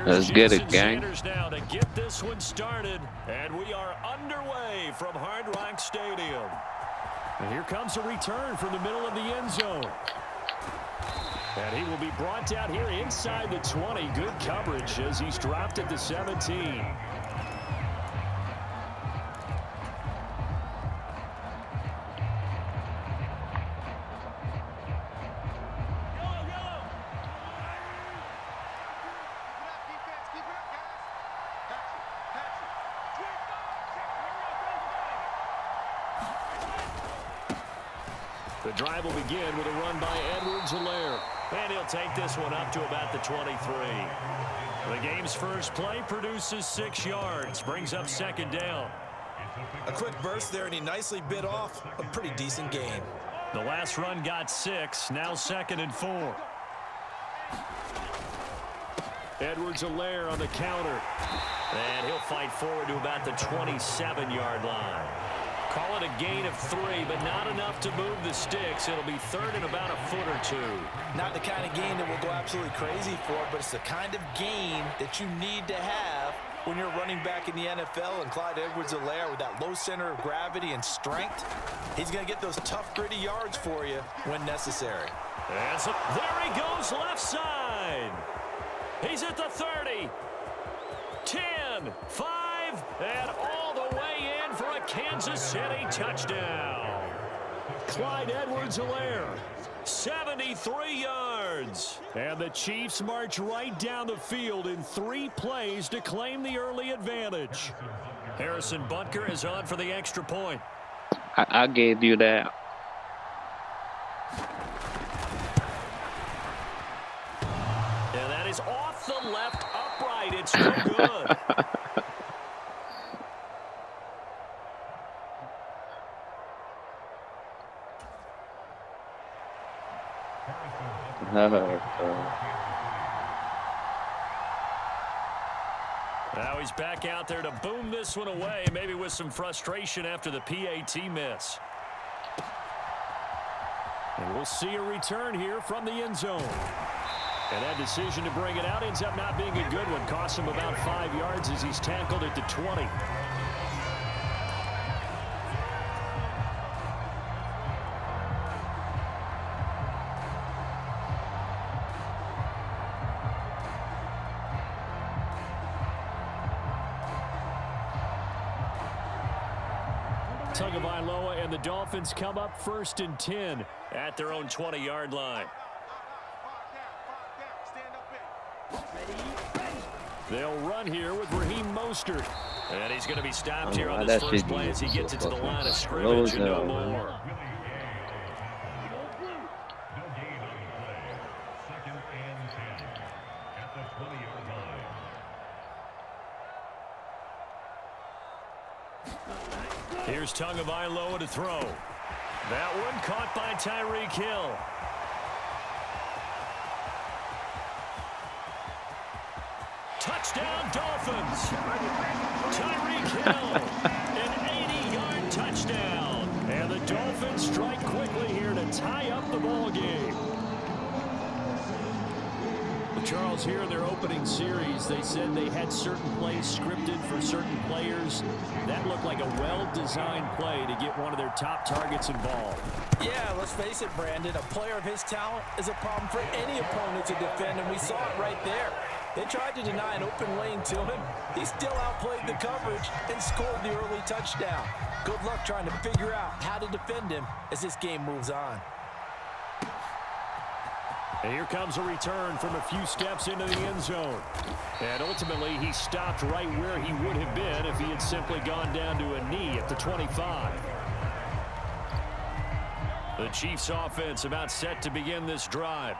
Let's get it, gang. Sanders now to get this one started, and we are underway from Hard Rock Stadium. And here comes a return from the middle of the end zone. And he will be brought down here inside the 20. Good coverage as he's dropped at the 17. The drive will begin with a run by Edwards-Helaire. And he'll take this one up to about the 23. The game's first play produces 6 yards. Brings up second down. A quick burst there, and he nicely bit off a pretty decent gain. The last run got 6. Now 2nd and 4. Edwards-Helaire on the counter. And he'll fight forward to about the 27-yard line. Call it a gain of 3, but not enough to move the sticks. It'll be 3rd and about a foot or 2. Not the kind of gain that we'll go absolutely crazy for, but it's the kind of gain that you need to have when you're running back in the NFL. And Clyde Edwards-Helaire, with that low center of gravity and strength, he's going to get those tough, gritty yards for you when necessary. And so there he goes left side. He's at the 30, 10, 5, and all the way in for a Kansas City touchdown. Clyde Edwards-Helaire, 73 yards. And the Chiefs march right down the field in 3 plays to claim the early advantage. Harrison Butker is on for the extra point. I gave you that. And that is off the left upright. It's no good. Now he's back out there to boom this one away, maybe with some frustration after the PAT miss. And we'll see a return here from the end zone. And that decision to bring it out ends up not being a good one. Costs him about 5 yards as he's tackled at the 20. Tagovailoa and the Dolphins come up 1st and 10 at their own 20-yard line. They'll run here with Raheem Mostert. And he's going to be stopped here on this first play as he gets it to the line of scrimmage and no more. Here's Tagovailoa to throw. That one caught by Tyreek Hill. Touchdown, Dolphins. Tyreek Hill, an 80-yard touchdown. And the Dolphins strike quickly here to tie up the ball game. Well, Charles, here in their opening series, they said they had certain plays scripted for certain players. That looked like a well-designed play to get one of their top targets involved. Yeah, let's face it, Brandon. A player of his talent is a problem for any opponent to defend, and we saw it right there. They tried to deny an open lane to him. He still outplayed the coverage and scored the early touchdown. Good luck trying to figure out how to defend him as this game moves on. And here comes a return from a few steps into the end zone. And ultimately, he stopped right where he would have been if he had simply gone down to a knee at the 25. The Chiefs offense about set to begin this drive.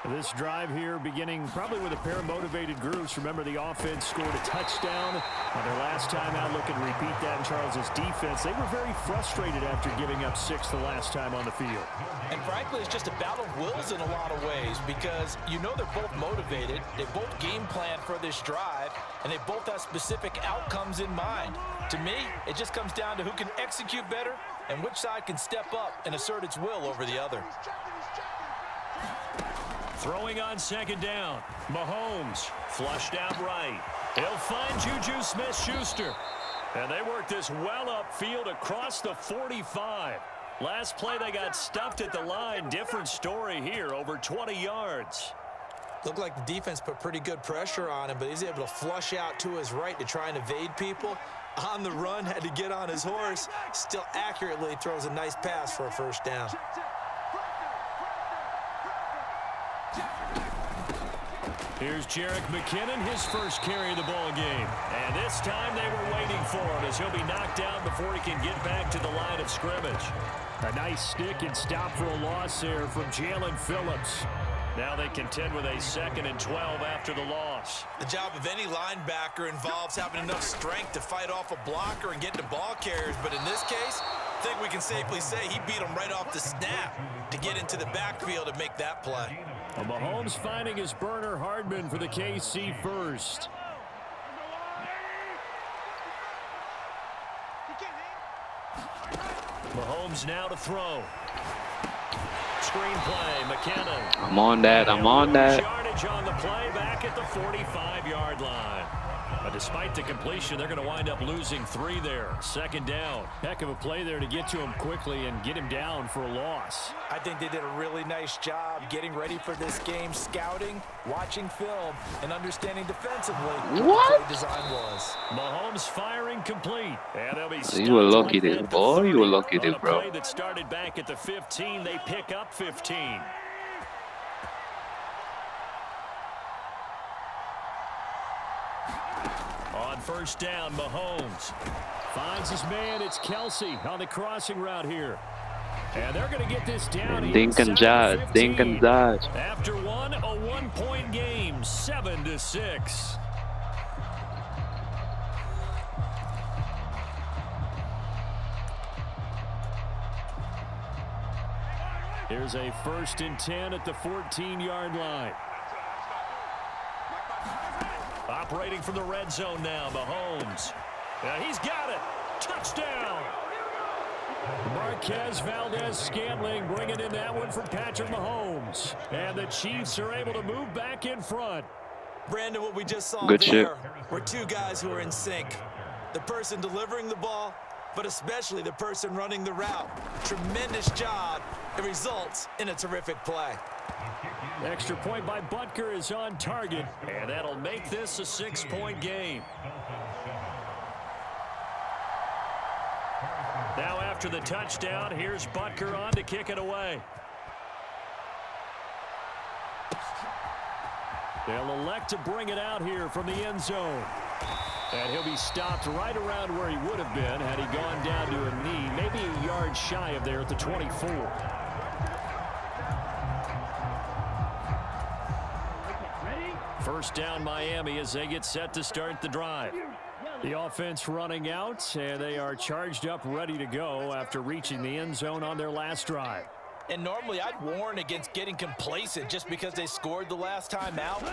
This drive here beginning probably with a pair of motivated groups. Remember, the offense scored a touchdown on their last time out. Looking to repeat that in Charles's defense. They were very frustrated after giving up 6 the last time on the field. And frankly, it's just a battle of wills in a lot of ways because you know they're both motivated. They both game plan for this drive, and they both have specific outcomes in mind. To me, it just comes down to who can execute better and which side can step up and assert its will over the other. Throwing on second down. Mahomes flushed out right. He'll find Juju Smith-Schuster. And they work this well upfield across the 45. Last play they got stuffed at the line. Different story here, over 20 yards. Looked like the defense put pretty good pressure on him, but he's able to flush out to his right to try and evade people. On the run, had to get on his horse. Still accurately throws a nice pass for a first down. Here's Jerick McKinnon, his first carry of the ball game. And this time they were waiting for him as he'll be knocked down before he can get back to the line of scrimmage. A nice stick and stop for a loss there from Jalen Phillips. Now they contend with a 2nd and 12 after the loss. The job of any linebacker involves having enough strength to fight off a blocker and get to ball carriers. But in this case, I think we can safely say he beat him right off the snap to get into the backfield and make that play. Well, Mahomes finding his burner Hardman for the KC first. Mahomes now to throw. Screenplay, McKinnon. I'm on that. I'm on that. Yardage on the play back at the 45-yard line. But despite the completion, they're going to wind up losing 3 there. 2nd down. Heck of a play there to get to him quickly and get him down for a loss. I think they did a really nice job getting ready for this game, scouting, watching film, and understanding defensively what the play design was. Mahomes firing complete. And they'll be You were lucky there, boy. You were lucky there, bro. Play that started back at the 15, they pick up 15. On first down, Mahomes finds his man. It's Kelsey on the crossing route here. And they're going to get this down. Dink and dodge. Dink and dodge. After a 1-point game, 7-6. Here's a 1st and 10 at the 14-yard line. Operating from the red zone now, Mahomes. He's got it. Touchdown. Marquez Valdez-Scantling bringing in that one for Patrick Mahomes. And the Chiefs are able to move back in front. Brandon, what we just saw Good there were 2 guys who are in sync. The person delivering the ball, but especially the person running the route. Tremendous job. It results in a terrific play. Extra point by Butker is on target, and that'll make this a 6-point game. Now after the touchdown, here's Butker on to kick it away. They'll elect to bring it out here from the end zone. And he'll be stopped right around where he would have been had he gone down to a knee, maybe a yard shy of there at the 24. First down Miami as they get set to start the drive. The offense running out, and they are charged up, ready to go after reaching the end zone on their last drive. And normally I'd warn against getting complacent just because they scored the last time out.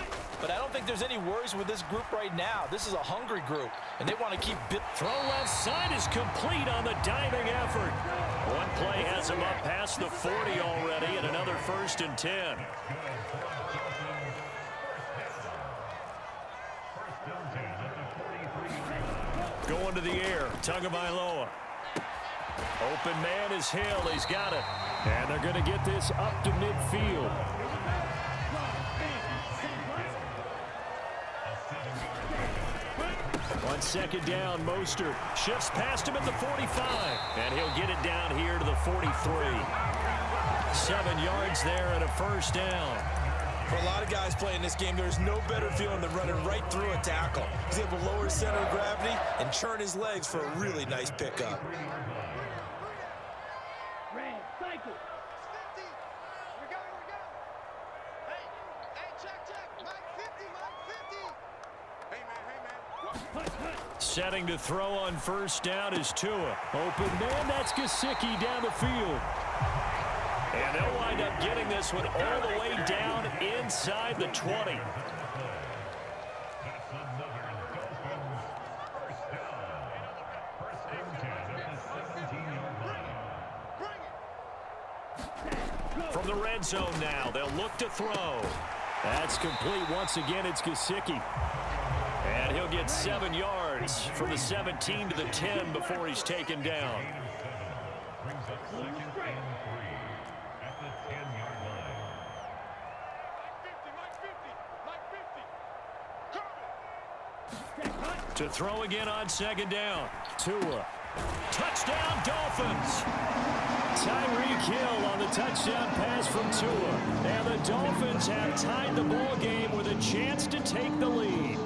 But I don't think there's any worries with this group right now. This is a hungry group, and they want to keep... Throw left side is complete on the diving effort. One play has him up past the 40 already, and another 1st and 10. Going to the air, Tagovailoa. Open man is Hill. He's got it. And they're going to get this up to midfield. On 2nd down, Mostert shifts past him at the 45. And he'll get it down here to the 43. 7 yards there and a 1st down. For a lot of guys playing this game, there's no better feeling than running right through a tackle. He's able to lower his center of gravity and churn his legs for a really nice pickup. Setting to throw on first down is Tua. Open man, that's Gesicki down the field. And they'll wind up getting this one all the way down inside the 20. From the the red zone now. They'll look to throw. That's complete once again. It's Gesicki. And he'll get 7 yards from the 17 to the 10 before he's taken down. To throw again on second down. Tua. Touchdown, Dolphins. Tyreek Hill on the touchdown pass from Tua. And the Dolphins have tied the ball game with a chance to take the lead.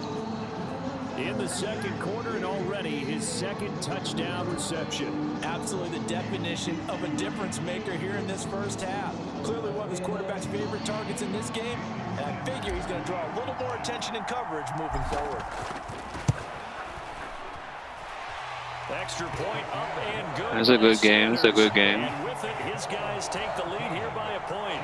In the second quarter, and already his second touchdown reception. Absolutely the definition of a difference maker here in this first half. Clearly one of his quarterback's favorite targets in this game. And I figure he's going to draw a little more attention and coverage moving forward. Extra point up and good. That's a good game. It's a good game. And with it, his guys take the lead here by a point.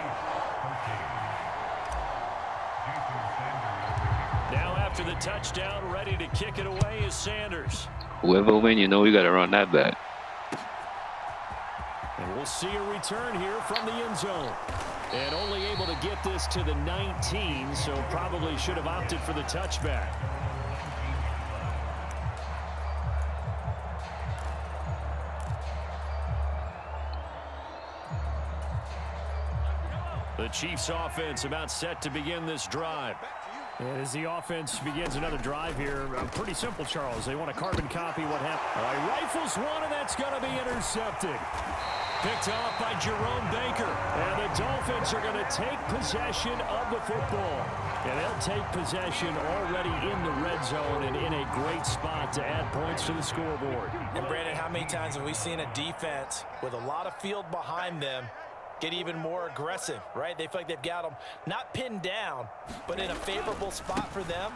Now after the touchdown, ready to kick it away is Sanders. Whoever win, you know you got to run that back. And we'll see a return here from the end zone. And only able to get this to the 19, so probably should have opted for the touchback. The Chiefs offense about set to begin this drive. And as the offense begins another drive here, pretty simple, Charles. They want to carbon copy what happened. All right, rifles one, and that's going to be intercepted. Picked off by Jerome Baker. And the Dolphins are going to take possession of the football. And they'll take possession already in the red zone and in a great spot to add points to the scoreboard. And Brandon, how many times have we seen a defense with a lot of field behind them get even more aggressive, right? They feel like they've got them not pinned down, but in a favorable spot for them.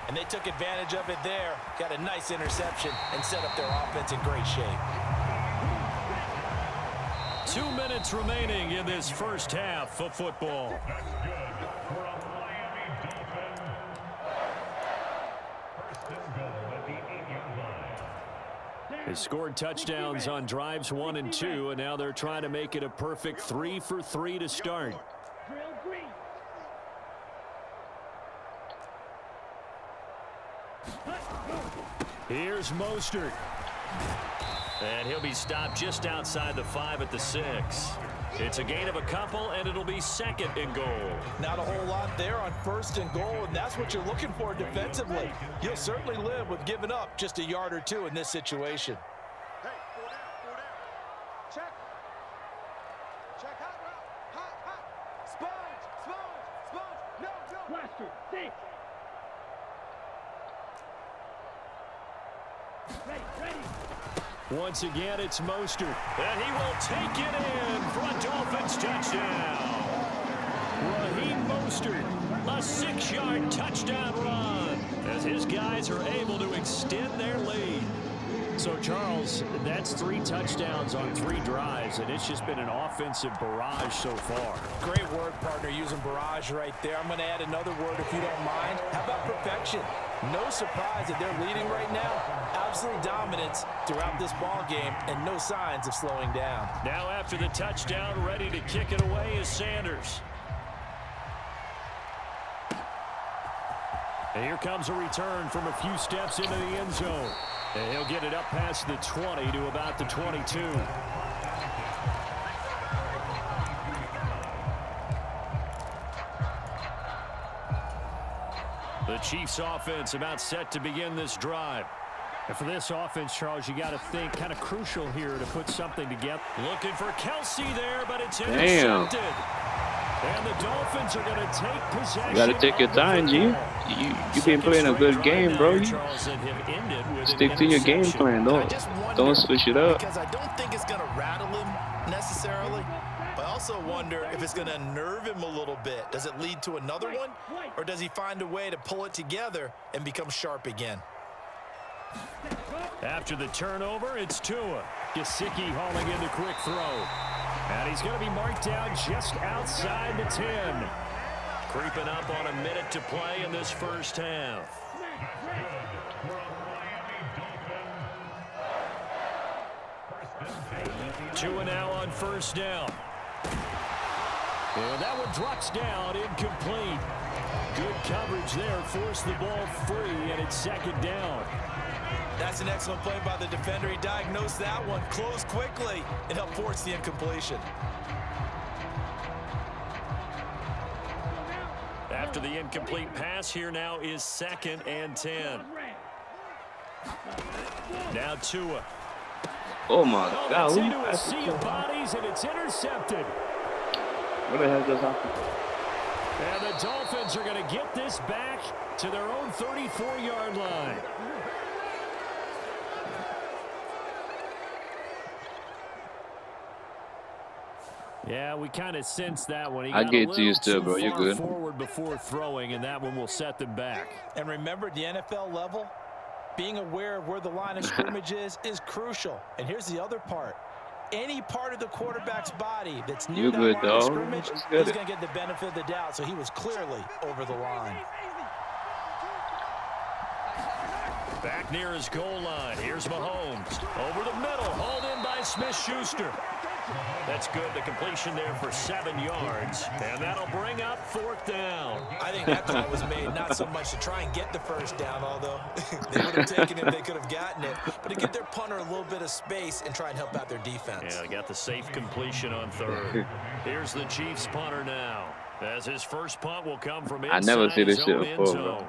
And they took advantage of it there. Got a nice interception and set up their offense in great shape. 2 minutes remaining in this first half of football. They scored touchdowns on drives 1 and 2, and now they're trying to make it a perfect 3 for 3 to start. Here's Mostert. And he'll be stopped just outside the 5 at the 6. It's a gain of a couple, and it'll be second and goal. Not a whole lot there on first and goal, and that's what you're looking for defensively. You'll certainly live with giving up just a yard or two in this situation. Hey, pull down. Check. Check hot. Sponge. No. Blaster, six. Ready. Once again, it's Mostert. And he will take it in for a Dolphins touchdown. Raheem Mostert, a 6-yard touchdown run as his guys are able to extend their lead. So, Charles, that's 3 touchdowns on 3 drives, and it's just been an offensive barrage so far. Great word, partner, using barrage right there. I'm going to add another word if you don't mind. How about perfection? No surprise that they're leading right now. Absolute dominance throughout this ball game and no signs of slowing down. Now after the touchdown, ready to kick it away is Sanders. And here comes a return from a few steps into the end zone. And he'll get it up past the 20 to about the 22. The Chiefs offense about set to begin this drive. And for this offense, Charles, you got to think kind of crucial here to put something together. Looking for Kelsey there, but it's Damn. intercepted. And the Dolphins are going to take possession. You got to take your time, G. You've been playing a good game, bro. You stick to your game plan. Don't switch it up. Because I don't think it's going to rattle him necessarily. But I also wonder if it's going to nerve him a little bit. Does it lead to another one? Or does he find a way to pull it together and become sharp again? After the turnover, it's Tua. Gesicki hauling in the quick throw. And he's going to be marked down just outside the 10. Creeping up on a minute to play in this first half. Tua now on first down. And that one drops down, incomplete. Good coverage there, forced the ball free, and it's second down. That's an excellent play by the defender. He diagnosed that one, closed quickly, and helped force the incompletion. After the incomplete pass, here now is 2nd and 10. Now Tua. Oh my Oh, God! that's Who into a passed sea it of to? bodies, and it's intercepted. What the hell just happened? And the Dolphins are going to get this back to their own 34-yard line. Yeah, we kind of sensed that one. He I got get a to you little still, too bro. You far good? forward before throwing, and that one will set them back. And remember, at the NFL level, being aware of where the line of scrimmage is crucial. And here's the other part. Any part of the quarterback's body that's near You that good, line of dog? scrimmage, Let's he's get it. going to get the benefit of the doubt. So he was clearly over the line. Back near his goal line. Here's Mahomes. Over the middle. Hauled in by Smith-Schuster. That's good. The completion there for 7 yards. And that'll bring up 4th down. I think that call was made not so much to try and get the first down, although they would have taken it, they could have gotten it, but to give their punter a little bit of space and try and help out their defense. Yeah, they got the safe completion on 3rd. Here's the Chiefs punter now, as his first punt will come from inside I never see this his shit own end before, zone. bro.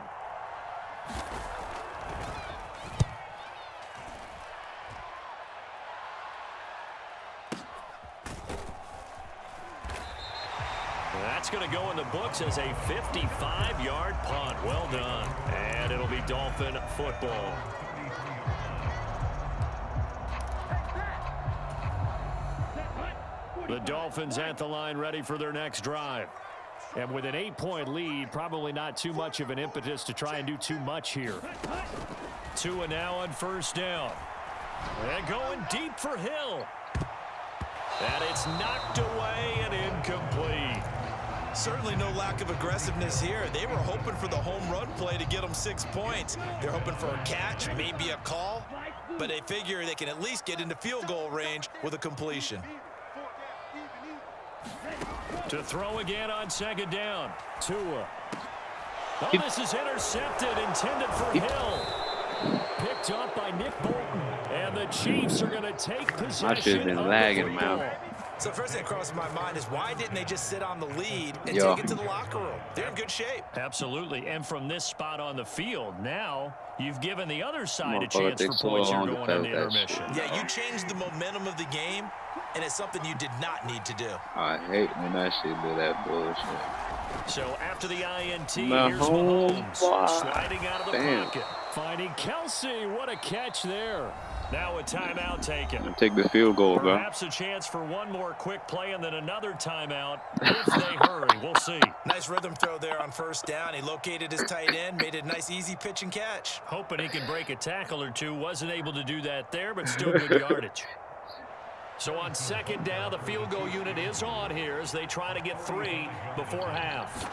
That's going to go in the books as a 55-yard punt. Well done. And it'll be Dolphin football. The Dolphins at the line ready for their next drive. And with an 8-point lead, probably not too much of an impetus to try and do too much here. Tua now on 1st down. And going deep for Hill. And it's knocked away and incomplete. Certainly no lack of aggressiveness here. They were hoping for the home run play to get them 6 points. They're hoping for a catch, maybe a call, but they figure they can at least get into field goal range with a completion. To throw again on 2nd down. Tua. Oh, this is intercepted, intended for Hill. Picked up by Nick Bolton. And the Chiefs are going to take My shit's possession been of lagging, the man. football. So first thing that crosses my mind is why didn't they just sit on the lead and Yo. take it to the locker room? They're in good shape. Absolutely. And from this spot on the field, now you've given the other side a Motherfucker chance for takes so points here long to going tell into that intermission. Yeah, you changed the momentum of the game, and it's something you did not need to do. I hate when that shit do that bullshit. So after the INT, Mahomes, here's Mahomes boy. sliding out of the Damn. pocket. Finding Kelsey. What a catch there. Now a timeout taken. Take the field goal, bro. Perhaps a chance for one more quick play and then another timeout if they hurry. We'll see. Nice rhythm throw there on 1st down. He located his tight end, made it a nice, easy pitch and catch. Hoping he can break a tackle or two. Wasn't able to do that there, but still good yardage. So on 2nd down, the field goal unit is on here as they try to get 3 before half.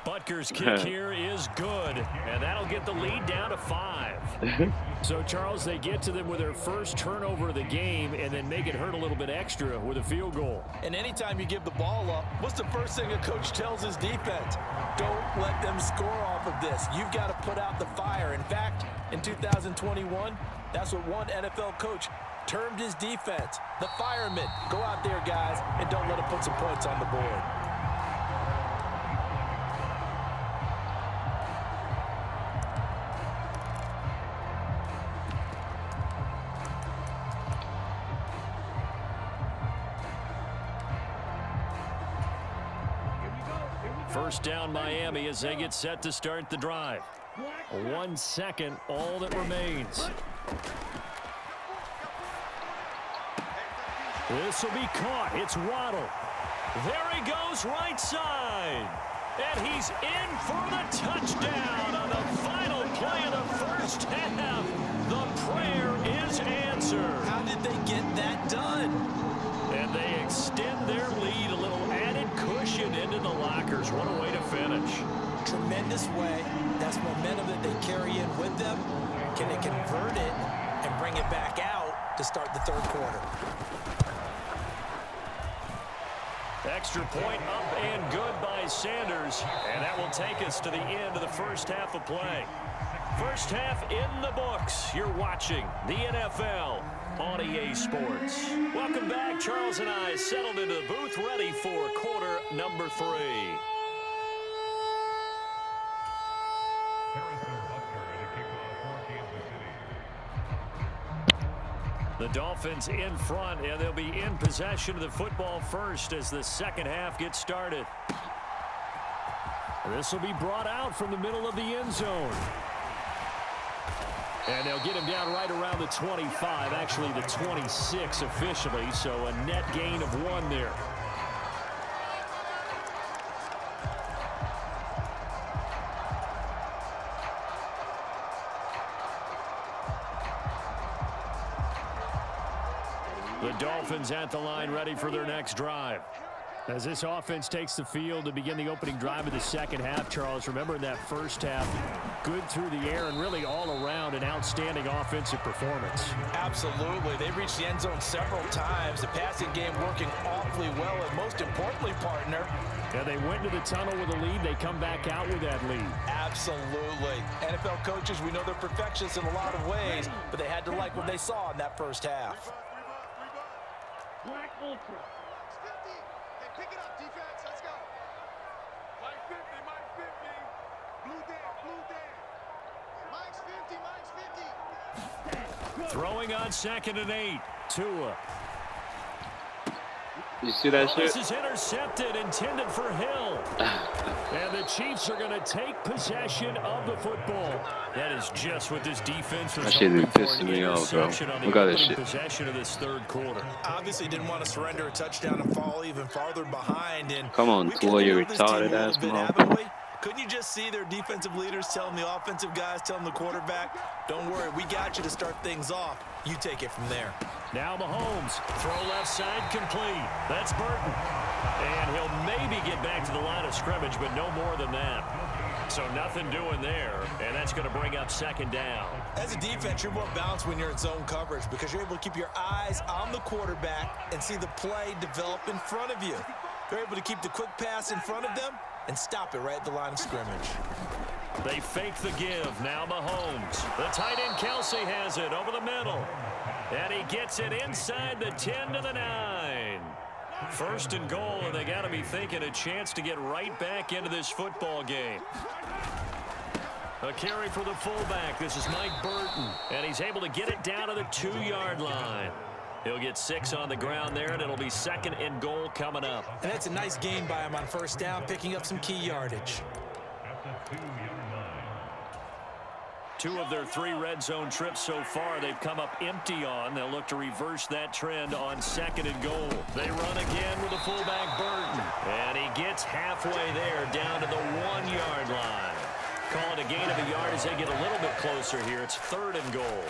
Butker's kick here is good, and that'll get the lead down to 5. So, Charles, they get to them with their first turnover of the game and then make it hurt a little bit extra with a field goal. And anytime you give the ball up, what's the first thing a coach tells his defense? Don't let them score off of this. You've got to put out the fire. In fact, in 2021, that's what one NFL coach termed his defense, the firemen. Go out there, guys, and don't let them put some points on the board. First down Miami as they get set to start the drive. 1 second, all that remains. This will be caught. It's Waddle. There he goes right side. And he's in for the touchdown on the final play of the first half. The prayer is answered. How did they get that done? And they extend their lead, a little added cushion into the lockers. What a way to finish. Tremendous way. That's momentum that they carry in with them. Can they convert it and bring it back out to start the 3rd quarter? Extra point up and good by Sanders. And that will take us to the end of the first half of play. First half in the books. You're watching the NFL on EA Sports. Welcome back. Charles and I settled into the booth, ready for quarter number 3. The Dolphins in front, and they'll be in possession of the football first as the second half gets started. This will be brought out from the middle of the end zone. And they'll get him down right around the 25, actually the 26 officially, so a net gain of 1 there. The Dolphins at the line, ready for their next drive. As this offense takes the field to begin the opening drive of the second half, Charles, remember in that first half, good through the air and really all around an outstanding offensive performance. Absolutely. They reached the end zone several times. The passing game working awfully well, and most importantly, partner. Yeah, they went into the tunnel with a lead. They come back out with that lead. Absolutely. NFL coaches, we know they're perfectionists in a lot of ways, but they had to like what they saw in that first half. Black Ultra. 50. They pick it up, defense. Let's go. Mike 50, Mike 50. Blue Dan, blue Dan. Mike's 50, Mike's 50. Throwing on 2nd and 8. Tua. You see that shit? This is intercepted, intended for Hill. And the Chiefs are going to take possession of the football. That is just what this defense was That shit hoping be pissing for. me off, bro. Look at this shit. Possession of this third quarter. Obviously didn't want to surrender a touchdown and fall even farther behind. And Come on, Tua, you retarded ass motherfucker. Couldn't you just see their defensive leaders telling the offensive guys, telling the quarterback, don't worry, we got you to start things off. You take it from there. Now Mahomes, throw left side complete. That's Burton. And he'll maybe get back to the line of scrimmage, but no more than that. So nothing doing there, and that's going to bring up 2nd down. As a defense, you're more balanced when you're in zone coverage because you're able to keep your eyes on the quarterback and see the play develop in front of you. You're able to keep the quick pass in front of them and stop it right at the line of scrimmage. They fake the give. Now Mahomes. The tight end Kelsey has it over the middle. And he gets it inside the 10 to the 9. 1st and goal, and they got to be thinking a chance to get right back into this football game. A carry for the fullback. This is Mike Burton. And he's able to get it down to the 2-yard line. He'll get 6 on the ground there, and it'll be 2nd and goal coming up. And that's a nice gain by him on 1st down, picking up some key yardage. 2 of their 3 red zone trips so far they've come up empty on. They'll look to reverse that trend on 2nd and goal. They run again with the fullback Burton. And he gets halfway there down to the 1-yard line. Call it a gain of a yard as they get a little bit closer here. It's 3rd and goal.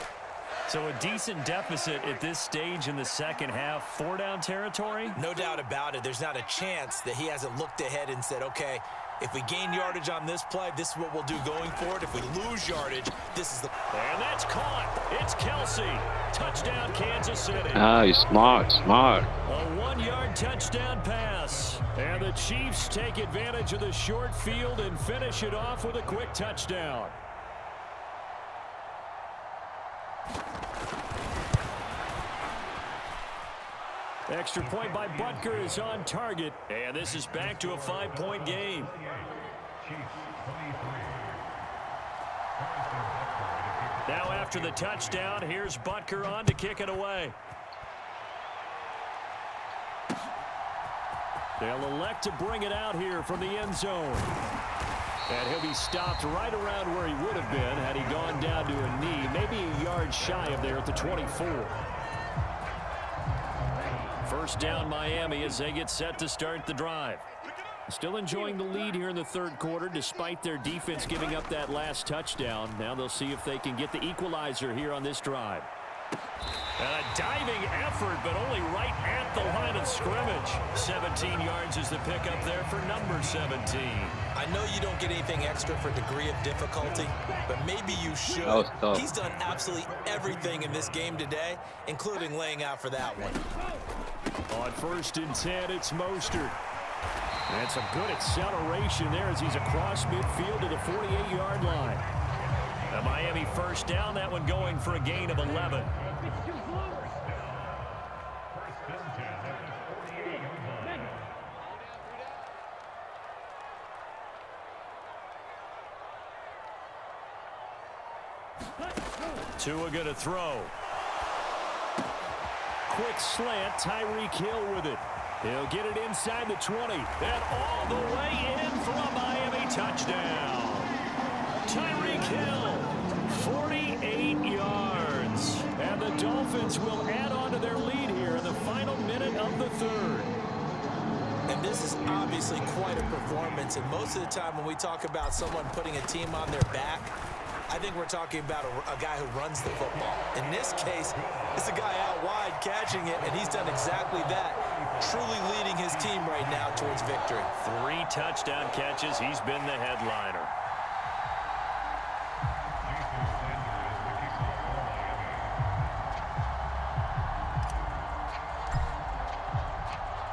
So a decent deficit at this stage in the second half. 4-down territory? No doubt about it. There's not a chance that he hasn't looked ahead and said, okay, if we gain yardage on this play, this is what we'll do going forward. If we lose yardage, this is the... And that's caught. It's Kelsey. Touchdown, Kansas City. Ah, you're smart. A 1-yard touchdown pass. And the Chiefs take advantage of the short field and finish it off with a quick touchdown. Extra point by Butker is on target. And this is back to a 5-point game. Now after the touchdown, here's Butker on to kick it away. They'll elect to bring it out here from the end zone. And he'll be stopped right around where he would have been had he gone down to a knee, maybe a yard shy of there at the 24. 1st down Miami as they get set to start the drive. Still enjoying the lead here in the 3rd quarter despite their defense giving up that last touchdown. Now they'll see if they can get the equalizer here on this drive. And a diving effort, but only right at the line of scrimmage. 17 yards is the pickup there for number 17. I know you don't get anything extra for degree of difficulty, but maybe you should. He's done absolutely everything in this game today, including laying out for that one. On 1st and 10, it's Mostert. And some good acceleration there as he's across midfield to the 48-yard line. The Miami first down, that one going for a gain of 11. Tua gonna throw. Quick slant, Tyreek Hill with it. He'll get it inside the 20. And all the way in for a Miami touchdown. Tyreek Hill, 48 yards. And the Dolphins will add on to their lead here in the final minute of the third. And this is obviously quite a performance. And most of the time when we talk about someone putting a team on their back, I think we're talking about a guy who runs the football. In this case, it's a guy out wide catching it, and he's done exactly that, truly leading his team right now towards victory. 3 touchdown catches. He's been the headliner.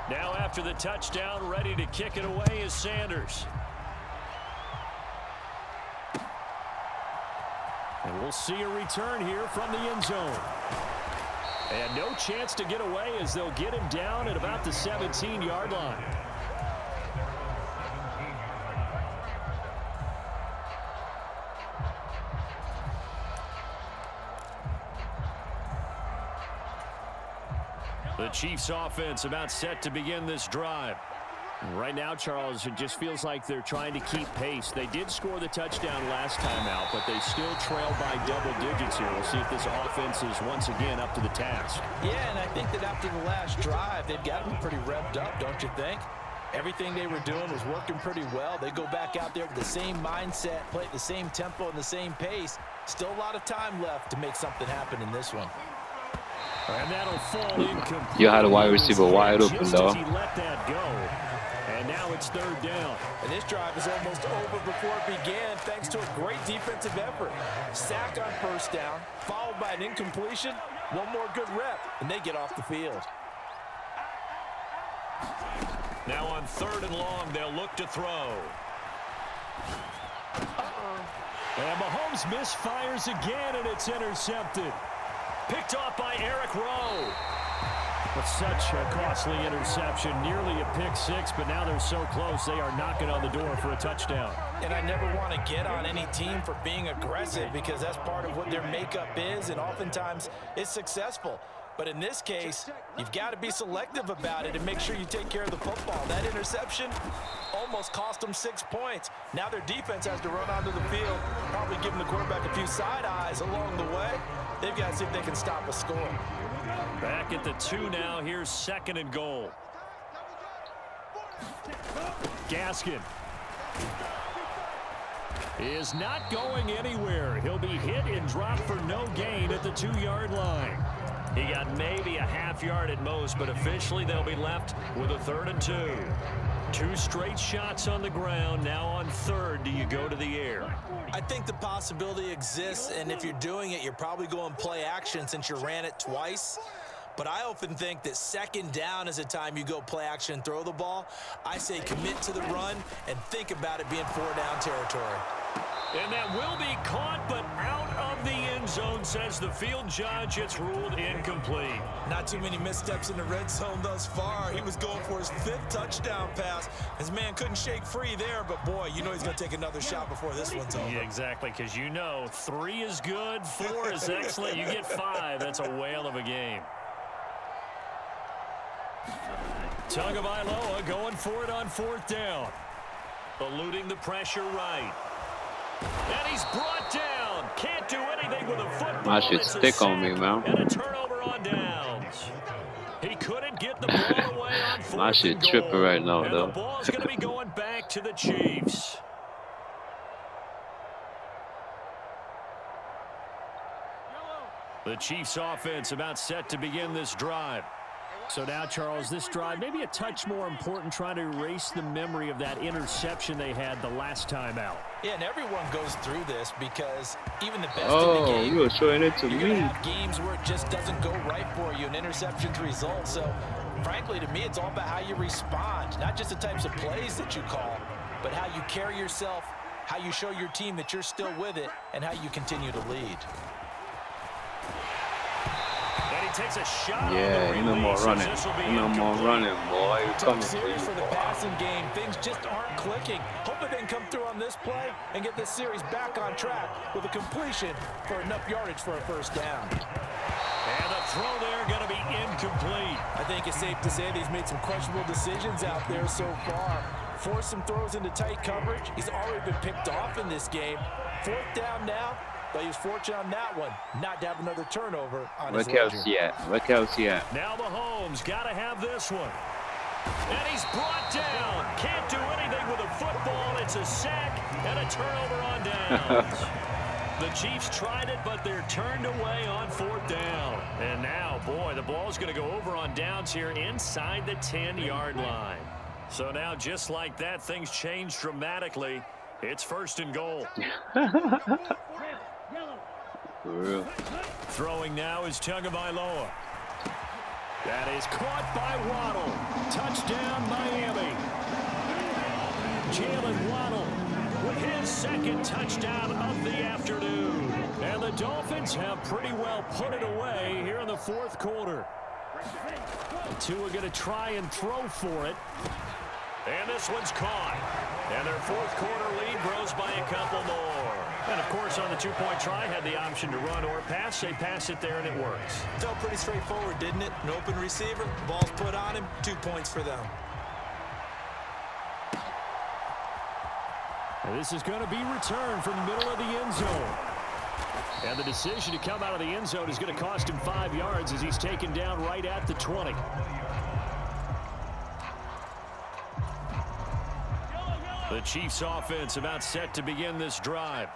Now after the touchdown, ready to kick it away is Sanders. And we'll see a return here from the end zone. And no chance to get away as they'll get him down at about the 17-yard line. The Chiefs offense about set to begin this drive. Right now, Charles, it just feels like they're trying to keep pace. They did score the touchdown last time out, but they still trail by double digits here. We'll see if this offense is once again up to the task. Yeah, and I think that after the last drive, they've got to be pretty revved up, don't you think? Everything they were doing was working pretty well. They go back out there with the same mindset, play at the same tempo and the same pace. Still a lot of time left to make something happen in this one. And that'll fall incomplete. You had a wide receiver wide open, though. He let that go. And now it's third down. And this drive is almost over before it began thanks to a great defensive effort. Sack on first down, followed by an incompletion. One more good rep, and they get off the field. Now on 3rd and long, they'll look to throw. And Mahomes misfires again, and it's intercepted. Picked off by Eric Rowe. But such a costly interception, nearly a pick six, but now they're so close they are knocking on the door for a touchdown. And I never want to get on any team for being aggressive because that's part of what their makeup is, and oftentimes it's successful. But in this case, you've got to be selective about it and make sure you take care of the football. That interception almost cost them 6 points. Now their defense has to run onto the field, probably giving the quarterback a few side eyes along the way. They've got to see if they can stop a score. Back at the 2 now. Here's 2nd and goal. Gaskin is not going anywhere. He'll be hit and dropped for no gain at the 2-yard line. He got maybe a half-yard at most, but officially they'll be left with a 3rd and 2. 2 straight shots on the ground. Now on 3rd, do you go to the air? I think the possibility exists, and if you're doing it, you're probably going play action since you ran it twice. But I often think that 2nd down is a time you go play action and throw the ball. I say commit to the run and think about it being 4-down territory. And that will be caught, but out of the end zone, says the field judge. It's ruled incomplete. Not too many missteps in the red zone thus far. He was going for his 5th touchdown pass. His man couldn't shake free there, but boy, you know he's going to take another shot before this one's over. Yeah, exactly, because you know 3 is good, 4 is excellent. You get 5. That's a whale of a game. Tagovailoa going for it on 4th down. Eluding the pressure right. And he's brought down. Can't do anything with a football. My shit stick on me, man. And a turnover on downs. He couldn't get the ball away on 4th My shit and goal. tripping right now, and though. The ball's going to be going back to the Chiefs. The Chiefs offense about set to begin this drive. So now, Charles, this drive maybe a touch more important, trying to erase the memory of that interception they had the last time out. Yeah, and everyone goes through this because even the best in the Oh, game, you were showing it to you're going me. to have games where it just doesn't go right for you, and interceptions result. So frankly, to me, it's all about how you respond, not just the types of plays that you call, but how you carry yourself, how you show your team that you're still with it, and how you continue to lead. And he takes a shot. Yeah, ain't no more running. Ain't no more running, boy. You coming Tough for series you, for the boy. passing game. Things just aren't clicking. Hoping they can come through on this play and get this series back on track with a completion for enough yardage for a first down. And the throw there going to be incomplete. I think it's safe to say that he's made some questionable decisions out there so far. Forced some throws into tight coverage. He's already been picked off in this game. Fourth down now, but he was fortunate on that one not to have another turnover on his ledger. Where Kelsey at? Now Mahomes got to have this one. And he's brought down. Can't do anything with a football. It's a sack and a turnover on downs. The Chiefs tried it, but they're turned away on fourth down. And now, boy, the ball's going to go over on downs here inside the 10-yard line. So now, just like that, things change dramatically. It's first and goal. For real. Throwing now is Tagovailoa. That is caught by Waddle. Touchdown, Miami. Jalen Waddle with his second touchdown of the afternoon. And the Dolphins have pretty well put it away here in the fourth quarter. The two are going to try and throw for it. And this one's caught. And their fourth quarter lead grows by a couple more. And, of course, on the two-point try, had the option to run or pass. They pass it there, and it works. Felt pretty straightforward, didn't it? An open receiver, ball's put on him, 2 points for them. And this is going to be returned from the middle of the end zone. And the decision to come out of the end zone is going to cost him 5 yards as he's taken down right at the 20. The Chiefs offense about set to begin this drive.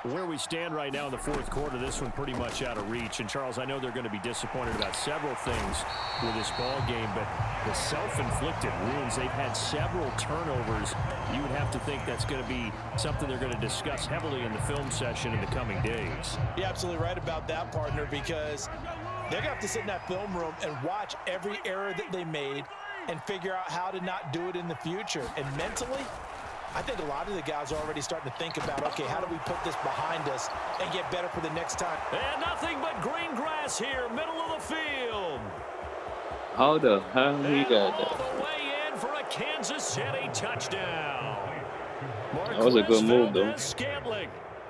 Where we stand right now in the fourth quarter, this one pretty much out of reach. And, Charles, I know they're going to be disappointed about several things with this ball game, but the self-inflicted wounds, they've had several turnovers. You would have to think that's going to be something they're going to discuss heavily in the film session in the coming days. You're absolutely right about that, partner, because they're going to have to sit in that film room and watch every error that they made and figure out how to not do it in the future. And mentally, I think a lot of the guys are already starting to think about, okay, how do we put this behind us and get better for the next time? And nothing but green grass here, middle of the field. How the hell he got All that? the way in for a Kansas City touchdown. That was a good move, though. Scantling.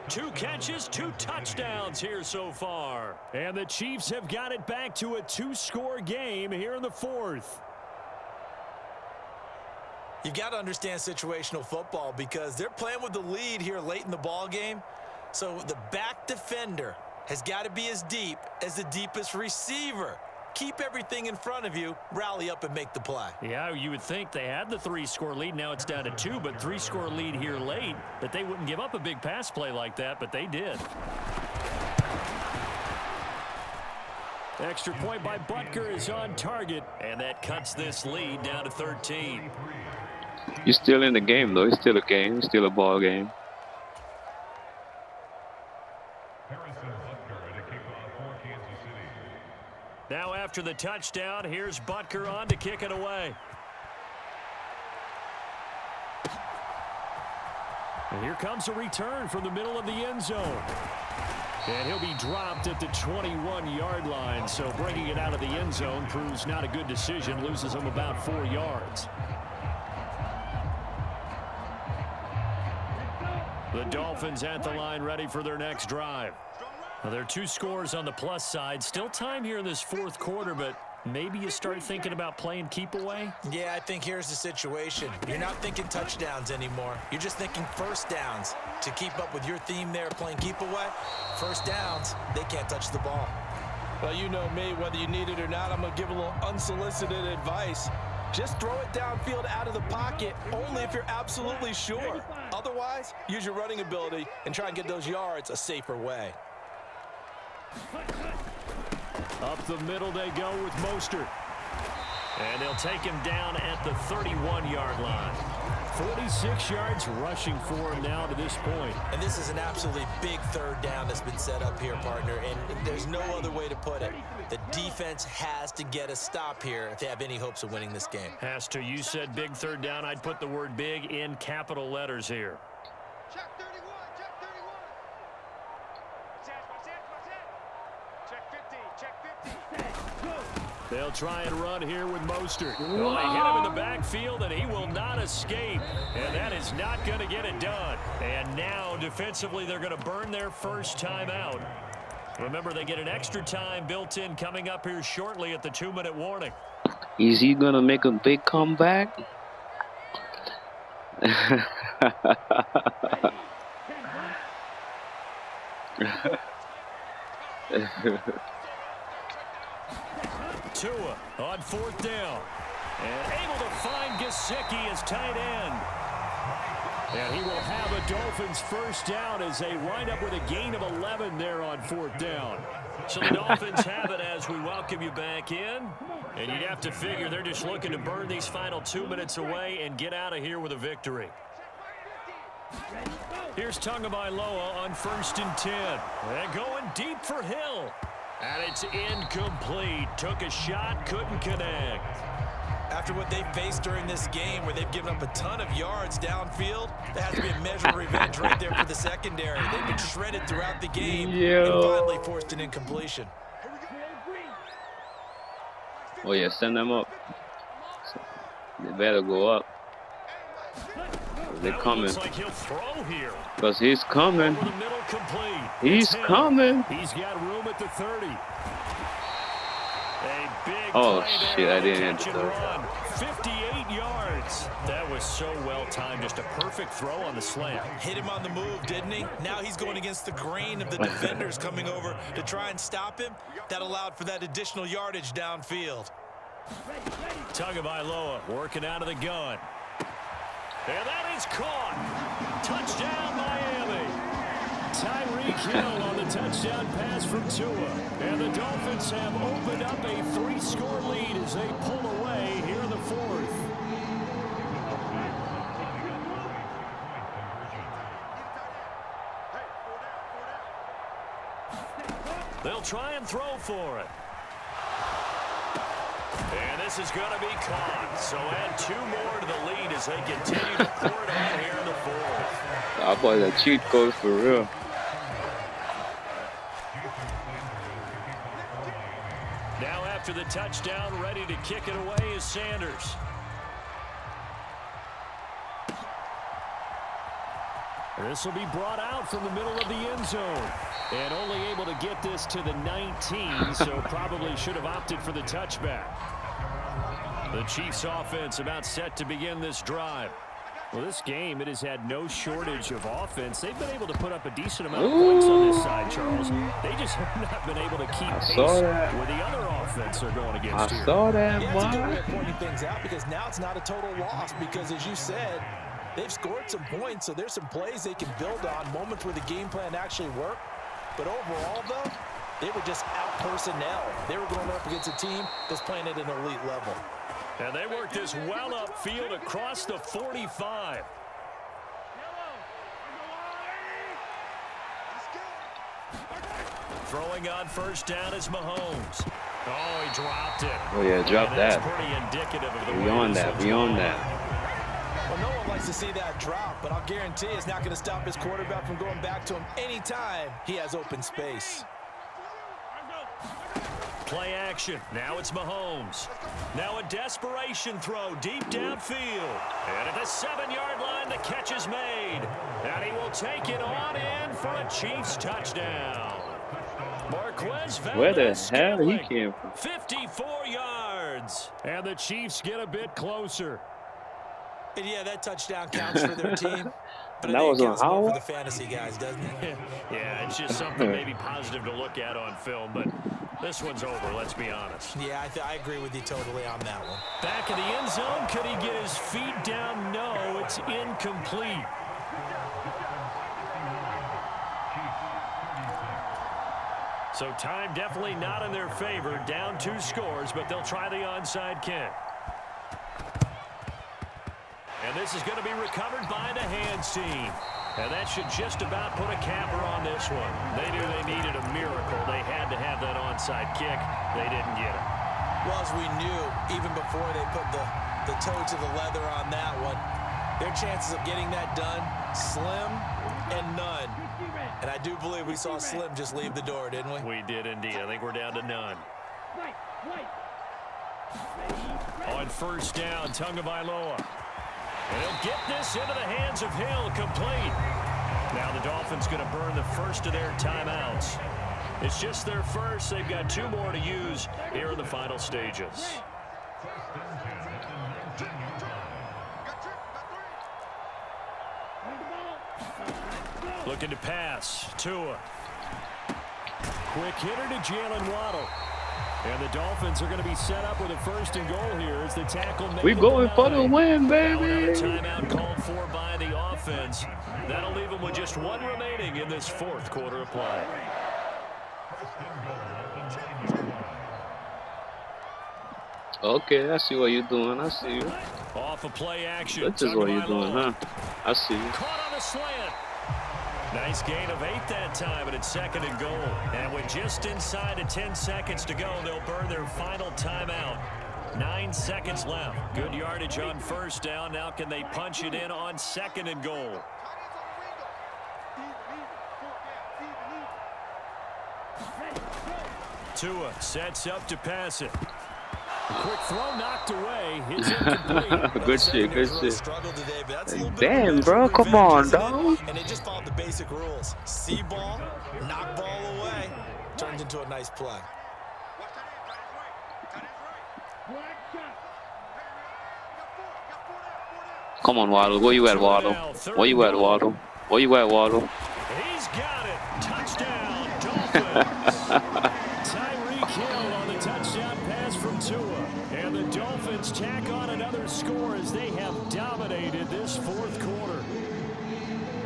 2 catches, 2 touchdowns here so far. And the Chiefs have got it back to a 2-score game here in the fourth. You've got to understand situational football because they're playing with the lead here late in the ball game. So the back defender has got to be as deep as the deepest receiver. Keep everything in front of you, rally up and make the play. Yeah, you would think they had the 3-score lead. Now it's down to 2, but 3-score lead here late. That they wouldn't give up a big pass play like that, but they did. Extra point by Butker is on target, and that cuts this lead down to 13. You're still in the game, though. It's still a game. It's still a ball game. Now after the touchdown, here's Butker on to kick it away. And here comes a return from the middle of the end zone. And he'll be dropped at the 21-yard line, so bringing it out of the end zone proves not a good decision, loses him about 4 yards. The Dolphins at the line ready for their next drive. Now, there are 2 scores on the plus side. Still time here in this fourth quarter, but maybe you start thinking about playing keep away? Yeah, I think here's the situation. You're not thinking touchdowns anymore. You're just thinking first downs. To keep up with your theme there, playing keep away, first downs, they can't touch the ball. Well, you know me, whether you need it or not, I'm going to give a little unsolicited advice. Just throw it downfield out of the pocket only if you're absolutely sure. Otherwise, use your running ability and try and get those yards a safer way. Up the middle they go with Mostert. And they'll take him down at the 31-yard line. 46 yards rushing for him now to this point. And this is an absolutely big third down that's been set up here, partner, and there's no other way to put it. The defense has to get a stop here if they have any hopes of winning this game. Has to. You said big third down. I'd put the word big in capital letters here. Check 31, check 31. Check 50, check 50. They'll try and run here with Mostert. Well, they hit him in the backfield, and he will not escape. And that is not going to get it done. And now, defensively, they're going to burn their first time out. Remember, they get an extra time built in coming up here shortly at the 2-minute warning. Is he gonna make a big comeback? Tua on 4th down. And able to find Gesicki as tight end. And he will have a Dolphins first down as they wind up with a gain of 11 there on 4th down. So the Dolphins have it as we welcome you back in. And you'd have to figure they're just looking to burn these final 2 minutes away and get out of here with a victory. Here's Tagovailoa on 1st and 10. And going deep for Hill. And it's incomplete. Took a shot, couldn't connect. After what they've faced during this game where they've given up a ton of yards downfield, there has to be a measure of revenge right there for the secondary. They've been shredded throughout the game and finally forced an incompletion. Oh yeah, send them up. They better go up. They're coming. Looks like he'll throw here. Because he's coming. Over the middle, complete. He's coming. He's got room at the 30. A big Oh play shit, there I on the didn't catch hit and the third. run. 58 yards. That was so well timed. Just a perfect throw on the slant. Hit him on the move, didn't he? Now he's going against the grain of the defenders coming over to try and stop him. That allowed for that additional yardage downfield. Tagovailoa working out of the gun. And that is caught. Touchdown, Miami. Tyreek Hill on the touchdown pass from Tua. And the Dolphins have opened up a 3-score lead as they pull away here in the 4th. They'll try and throw for it. And this is going to be caught. So add 2 more to the lead as they continue to pour it on here in the 4th. I thought the cheat code for real. Now after the touchdown, ready to kick it away is Sanders. This will be brought out from the middle of the end zone. And only able to get this to the 19, so probably should have opted for the touchback. The Chiefs offense about set to begin this drive. Well, this game, it has had no shortage of offense. They've been able to put up a decent amount of points on this side, Charles. They just have not been able to keep pace with the other offense they're going against here. I saw that, Yeah, it's a good way man. of pointing things out because now it's not a total loss because, as you said, they've scored some points, so there's some plays they can build on, moments where the game plan actually worked. But overall, though, they were just out-personnel. They were going up against a team that's playing at an elite level. And they worked this well upfield across the 45. Throwing on first down is Mahomes. Oh, he dropped it. Oh yeah, drop And that's that. pretty indicative of the We way on this that. one's We on going. that. Well, no one likes to see that drop, but I'll guarantee it's not going to stop his quarterback from going back to him anytime he has open space. Play action. Now it's Mahomes. Now a desperation throw deep downfield. And at the 7-yard line, the catch is made. And he will take it on in for a Chiefs touchdown. Marquez Where the Valdez hell he Scantling, came from? 54 yards. And the Chiefs get a bit closer. And yeah, that touchdown counts for their team. But That I think was it on counts more for Howard? the fantasy guys, doesn't it? Yeah, it's just something maybe positive to look at on film, but this one's over, let's be honest. Yeah, I agree with you totally on that one. Back in the end zone, could he get his feet down? No, it's incomplete. So time definitely not in their favor. Down 2 scores, but they'll try the onside kick. And And this is going to be recovered by the hands team. And that should just about put a capper on this one. They knew they needed a miracle. They had to have that onside kick. They didn't get it. Well, as we knew, even before they put the toe to the leather on that one, their chances of getting that done, slim and none. And I do believe we saw Slim just leave the door, didn't we? We did indeed. I think we're down to none. On first down, Tagovailoa. And he'll get this into the hands of Hill, complete. Now the Dolphins going to burn the first of their timeouts. It's just their first. They've got 2 more to use here in the final stages. Looking to pass. Tua. Quick hitter to Jalen Waddle. And the Dolphins are going to be set up with a first and goal here as the tackle. We going for the win, baby. Timeout called for by the offense. That'll leave them with just 1 remaining in this 4th quarter of play. Okay, I see what you're doing. I see you. Off a play action. That's just what you're doing, huh? I see you. Caught on the slant. Nice gain of 8 that time, and it's 2nd and goal. And with just inside of 10 seconds to go, they'll burn their final timeout. 9 seconds left. Good yardage on first down. Now can they punch it in on 2nd and goal? Tua sets up to pass it. Quick throw knocked away. It's incomplete. Good shit, good shit. Today, but that's a little bit Damn, bro, come on, revenge, dog. And they just followed the basic rules. See ball, knock ball away, turns into a nice play. Come on, Waddle. Where you at, Waddle? Where you at, Waddle? Where you at, Waddle? He's got it. Touchdown, Dolphins. Tyreek Hill on the touchdown pass from Tua. And the Dolphins tack on another score as they have dominated this 4th quarter.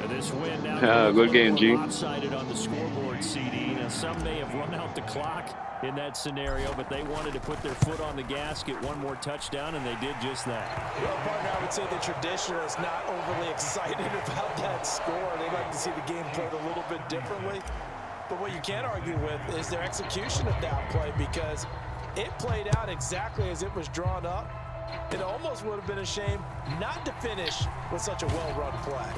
And this win now good game, G. lopsided on the scoreboard, CD. Now, some may have run out the clock in that scenario, but they wanted to put their foot on the gas, get 1 more touchdown, and they did just that. Well, partner, I would say the traditionalists not overly excited about that score. They like to see the game played a little bit differently. But what you can't argue with is their execution of that play, because it played out exactly as it was drawn up. It almost would have been a shame not to finish with such a well-run play.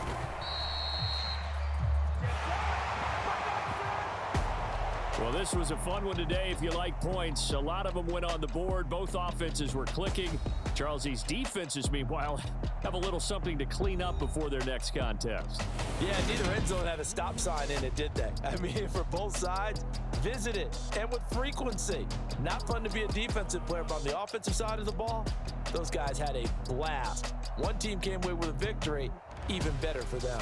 Well, this was a fun one today if you like points. A lot of them went on the board. Both offenses were clicking. Charles, these defenses, meanwhile, have a little something to clean up before their next contest. Yeah, neither end zone had a stop sign in it, did they? I mean, for both sides, visit it, and with frequency. Not fun to be a defensive player, but on the offensive side of the ball, those guys had a blast. One team came away with a victory, even better for them.